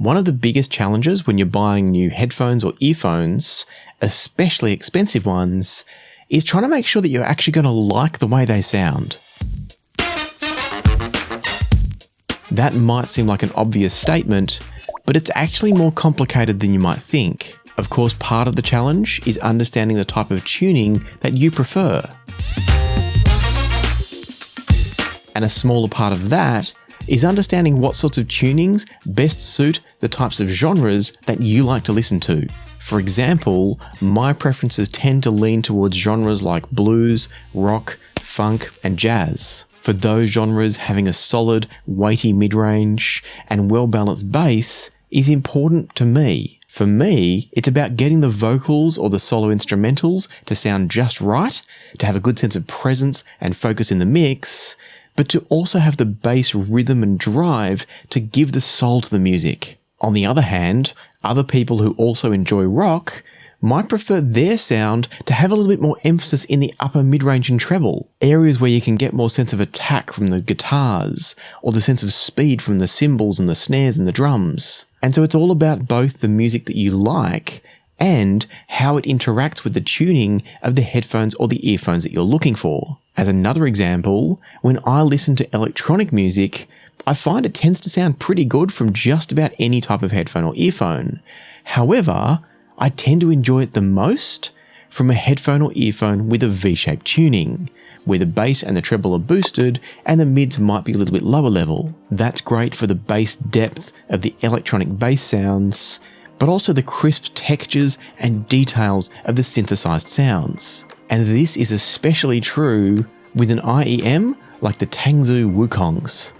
One of the biggest challenges when you're buying new headphones or earphones, especially expensive ones, is trying to make sure that you're actually going to like the way they sound. That might seem like an obvious statement, but it's actually more complicated than you might think. Of course, part of the challenge is understanding the type of tuning that you prefer. And a smaller part of that is understanding what sorts of tunings best suit the types of genres that you like to listen to. For example, my preferences tend to lean towards genres like blues, rock, funk, and jazz. For those genres, having a solid, weighty mid-range and well-balanced bass is important to me. For me, it's about getting the vocals or the solo instrumentals to sound just right, to have a good sense of presence and focus in the mix, but to also have the bass rhythm and drive to give the soul to the music. On the other hand, other people who also enjoy rock might prefer their sound to have a little bit more emphasis in the upper mid-range and treble, areas where you can get more sense of attack from the guitars, or the sense of speed from the cymbals and the snares and the drums. And so it's all about both the music that you like and how it interacts with the tuning of the headphones or the earphones that you're looking for. As another example, when I listen to electronic music, I find it tends to sound pretty good from just about any type of headphone or earphone. However, I tend to enjoy it the most from a headphone or earphone with a V-shaped tuning, where the bass and the treble are boosted and the mids might be a little bit lower level. That's great for the bass depth of the electronic bass sounds, but also the crisp textures and details of the synthesized sounds. And this is especially true with an IEM like the Tangzu Wukongs.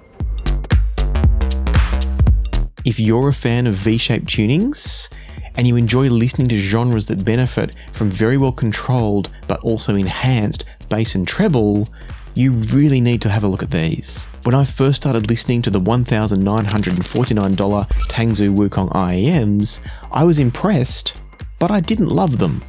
If you're a fan of V-shaped tunings, and you enjoy listening to genres that benefit from very well controlled but also enhanced bass and treble, you really need to have a look at these. When I first started listening to the $1,949 Tangzu Wukong IEMs, I was impressed, but I didn't love them.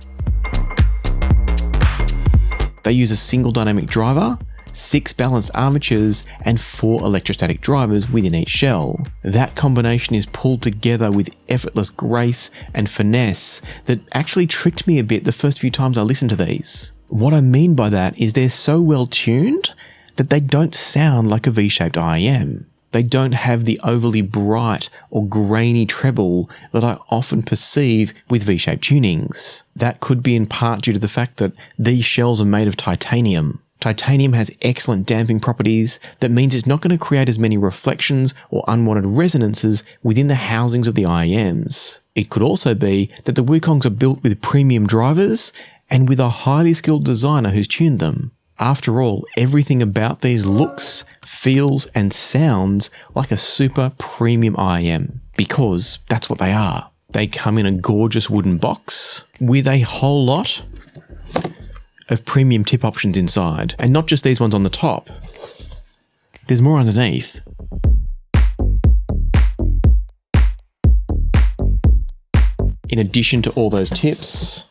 They use a single dynamic driver, 6 balanced armatures, and 4 electrostatic drivers within each shell. That combination is pulled together with effortless grace and finesse that actually tricked me a bit the first few times I listened to these. What I mean by that is they're so well tuned that they don't sound like a V-shaped IEM. They don't have the overly bright or grainy treble that I often perceive with V-shaped tunings. That could be in part due to the fact that these shells are made of titanium. Titanium has excellent damping properties that means it's not going to create as many reflections or unwanted resonances within the housings of the IEMs. It could also be that the Wukongs are built with premium drivers and with a highly skilled designer who's tuned them. After all, everything about these looks, feels and sounds like a super premium IEM, because that's what they are. They come in a gorgeous wooden box with a whole lot of premium tip options inside, and not just these ones on the top. There's more underneath. In addition to all those tips,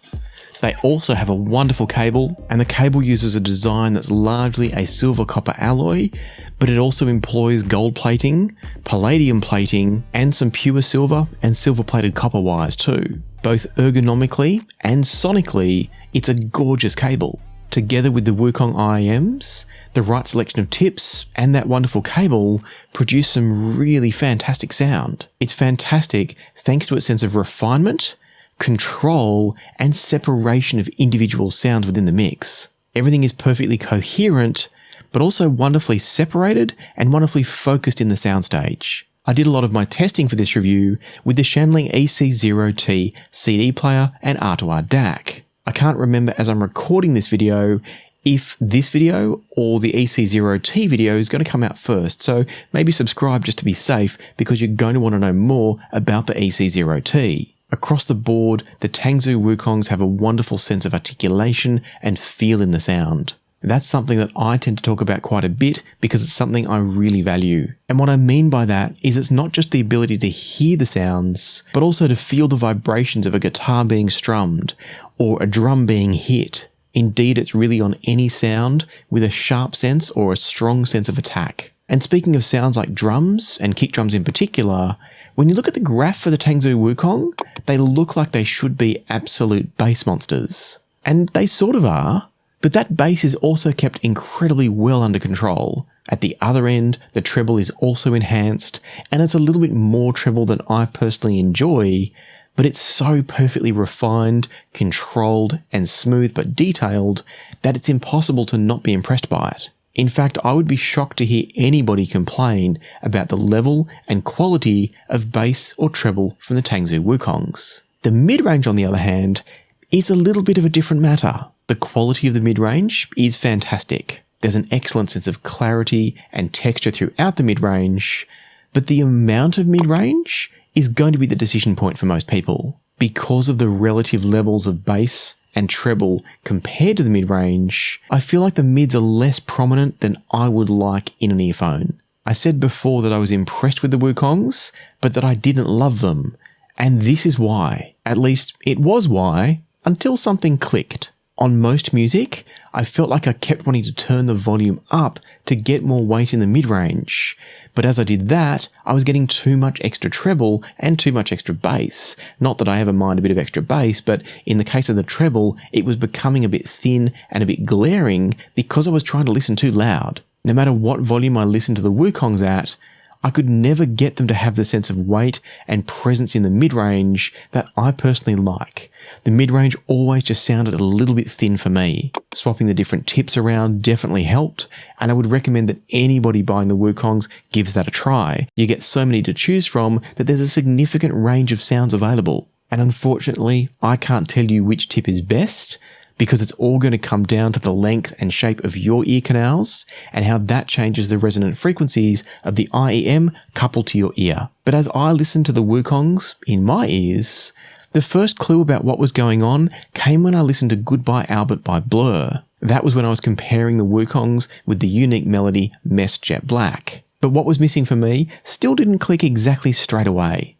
they also have a wonderful cable, and the cable uses a design that's largely a silver copper alloy, but it also employs gold plating, palladium plating, and some pure silver and silver plated copper wires too. Both ergonomically and sonically, it's a gorgeous cable. Together with the Wukong IEMs, the right selection of tips and that wonderful cable produce some really fantastic sound. It's fantastic thanks to its sense of refinement, control, and separation of individual sounds within the mix. Everything is perfectly coherent, but also wonderfully separated and wonderfully focused in the soundstage. I did a lot of my testing for this review with the Shanling EC0T CD player and R2R DAC. I can't remember as I'm recording this video if this video or the EC0T video is going to come out first, so maybe subscribe just to be safe because you're going to want to know more about the EC0T. Across the board, the Tangzu Wukongs have a wonderful sense of articulation and feel in the sound. That's something that I tend to talk about quite a bit because it's something I really value. And what I mean by that is it's not just the ability to hear the sounds, but also to feel the vibrations of a guitar being strummed or a drum being hit. Indeed, it's really on any sound with a sharp sense or a strong sense of attack. And speaking of sounds like drums, and kick drums in particular, When you look at the graph for the Tangzu Wukong, they look like they should be absolute bass monsters. And they sort of are, but that bass is also kept incredibly well under control. At the other end, the treble is also enhanced, and it's a little bit more treble than I personally enjoy, but it's so perfectly refined, controlled, and smooth but detailed that it's impossible to not be impressed by it. In fact, I would be shocked to hear anybody complain about the level and quality of bass or treble from the Tangzu Wukongs. The mid-range, on the other hand, is a little bit of a different matter. The quality of the mid-range is fantastic. There's an excellent sense of clarity and texture throughout the mid-range, but the amount of mid-range is going to be the decision point for most people. Because of the relative levels of bass and treble compared to the mid-range, I feel like the mids are less prominent than I would like in an earphone. I said before that I was impressed with the Wukongs, but that I didn't love them. And this is why. At least it was why, until something clicked. On most music, I felt like I kept wanting to turn the volume up to get more weight in the mid-range. But as I did that, I was getting too much extra treble and too much extra bass. Not that I ever mind a bit of extra bass, but in the case of the treble, it was becoming a bit thin and a bit glaring because I was trying to listen too loud. No matter what volume I listened to the Wukongs at, I could never get them to have the sense of weight and presence in the mid-range that I personally like. The mid-range always just sounded a little bit thin for me. Swapping the different tips around definitely helped, and I would recommend that anybody buying the Wukongs gives that a try. You get so many to choose from that there's a significant range of sounds available. And unfortunately, I can't tell you which tip is best, because it's all going to come down to the length and shape of your ear canals and how that changes the resonant frequencies of the IEM coupled to your ear. But as I listened to the Wukongs in my ears, the first clue about what was going on came when I listened to Goodbye Albert by Blur. That was when I was comparing the Wukongs with the unique melody Mess Jet Black. But what was missing for me still didn't click exactly straight away.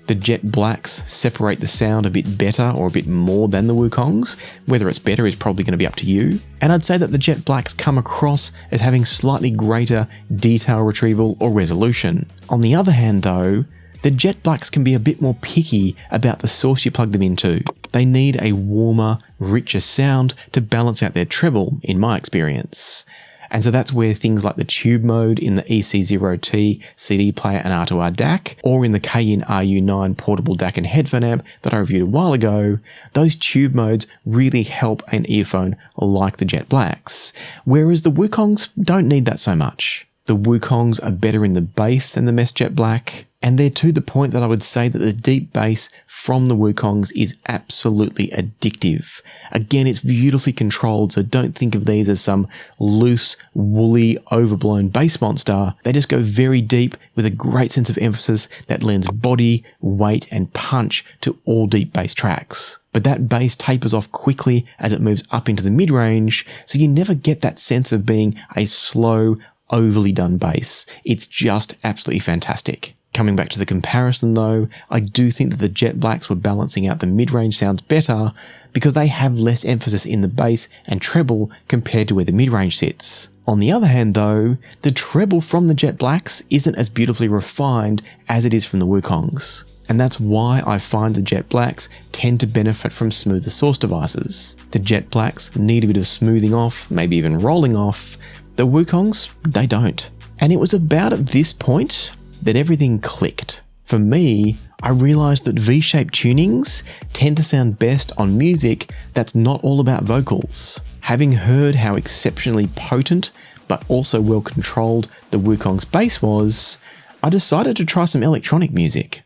The Jet Blacks separate the sound a bit better or a bit more than the Wukongs. Whether it's better is probably going to be up to you. And I'd say that the Jet Blacks come across as having slightly greater detail retrieval or resolution. On the other hand though, the Jet Blacks can be a bit more picky about the source you plug them into. They need a warmer, richer sound to balance out their treble, in my experience. And so that's where things like the tube mode in the EC0T CD player and R2R DAC, or in the KIN RU9 portable DAC and headphone amp that I reviewed a while ago, those tube modes really help an earphone like the Jet Blacks. Whereas the Wukongs don't need that so much. The Wukongs are better in the bass than the Mess Jet Black, and they're to the point that I would say that the deep bass from the Wukongs is absolutely addictive. Again, it's beautifully controlled, so don't think of these as some loose, woolly, overblown bass monster. They just go very deep with a great sense of emphasis that lends body, weight, and punch to all deep bass tracks. But that bass tapers off quickly as it moves up into the mid-range, so you never get that sense of being a slow, overly done bass. It's just absolutely fantastic. Coming back to the comparison though, I do think that the Jet Blacks were balancing out the mid-range sounds better because they have less emphasis in the bass and treble compared to where the mid-range sits. On the other hand though, the treble from the Jet Blacks isn't as beautifully refined as it is from the Wukongs. And that's why I find the Jet Blacks tend to benefit from smoother source devices. The Jet Blacks need a bit of smoothing off, maybe even rolling off. The Wukongs, they don't. And it was about at this point that everything clicked. For me, I realized that V-shaped tunings tend to sound best on music that's not all about vocals. Having heard how exceptionally potent but also well controlled the Wukong's bass was, I decided to try some electronic music.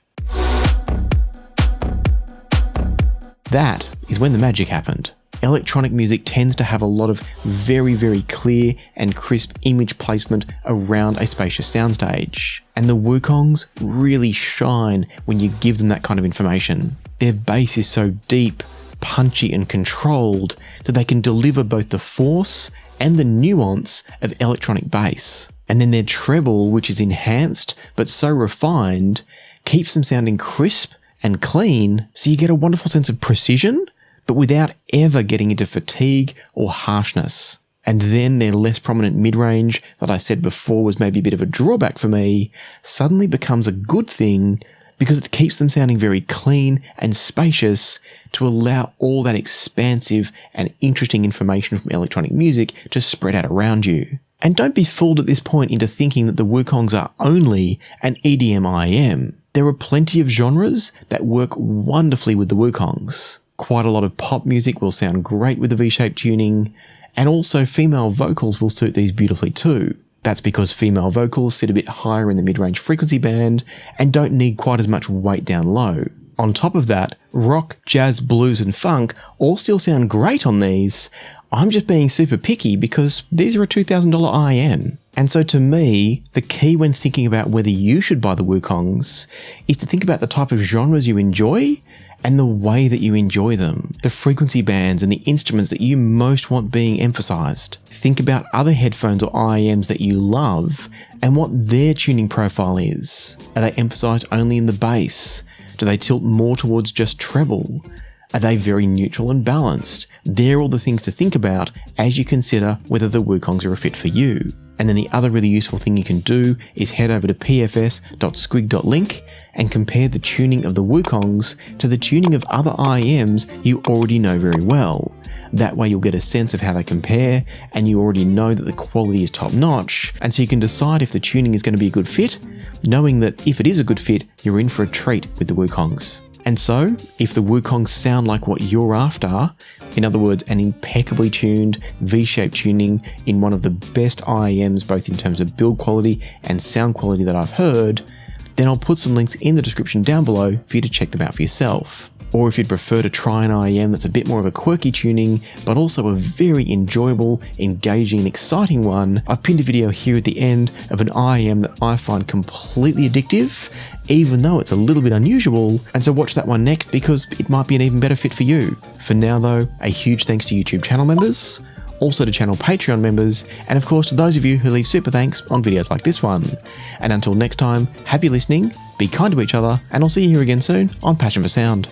That is when the magic happened. Electronic music tends to have a lot of very, very clear and crisp image placement around a spacious soundstage. And the Wukongs really shine when you give them that kind of information. Their bass is so deep, punchy and controlled that they can deliver both the force and the nuance of electronic bass. And then their treble, which is enhanced but so refined, keeps them sounding crisp and clean, so you get a wonderful sense of precision but without ever getting into fatigue or harshness. And then their less prominent mid-range that I said before was maybe a bit of a drawback for me suddenly becomes a good thing because it keeps them sounding very clean and spacious to allow all that expansive and interesting information from electronic music to spread out around you. And don't be fooled at this point into thinking that the Wukongs are only an EDM IEM. There are plenty of genres that work wonderfully with the Wukongs. Quite a lot of pop music will sound great with the V-shaped tuning, and also female vocals will suit these beautifully too. That's because female vocals sit a bit higher in the mid-range frequency band and don't need quite as much weight down low. On top of that, rock, jazz, blues and funk all still sound great on these. I'm just being super picky because these are a $2,000 IEM. And so to me, the key when thinking about whether you should buy the Wukongs is to think about the type of genres you enjoy and the way that you enjoy them, the frequency bands and the instruments that you most want being emphasized. Think about other headphones or IEMs that you love and what their tuning profile is. Are they emphasized only in the bass? Do they tilt more towards just treble? Are they very neutral and balanced? They're all the things to think about as you consider whether the Wukongs are a fit for you. And then the other really useful thing you can do is head over to pfs.squig.link and compare the tuning of the Wukongs to the tuning of other IEMs you already know very well. That way you'll get a sense of how they compare and you already know that the quality is top notch, and so you can decide if the tuning is going to be a good fit, knowing that if it is a good fit, you're in for a treat with the Wukongs. And so, if the Wukongs sound like what you're after, in other words, an impeccably tuned V-shaped tuning in one of the best IEMs both in terms of build quality and sound quality that I've heard, then I'll put some links in the description down below for you to check them out for yourself. Or if you'd prefer to try an IEM that's a bit more of a quirky tuning, but also a very enjoyable, engaging and exciting one, I've pinned a video here at the end of an IEM that I find completely addictive, even though it's a little bit unusual, and so watch that one next because it might be an even better fit for you. For now though, a huge thanks to YouTube channel members, also to channel Patreon members, and of course to those of you who leave super thanks on videos like this one. And until next time, happy listening, be kind to each other, and I'll see you here again soon on Passion for Sound.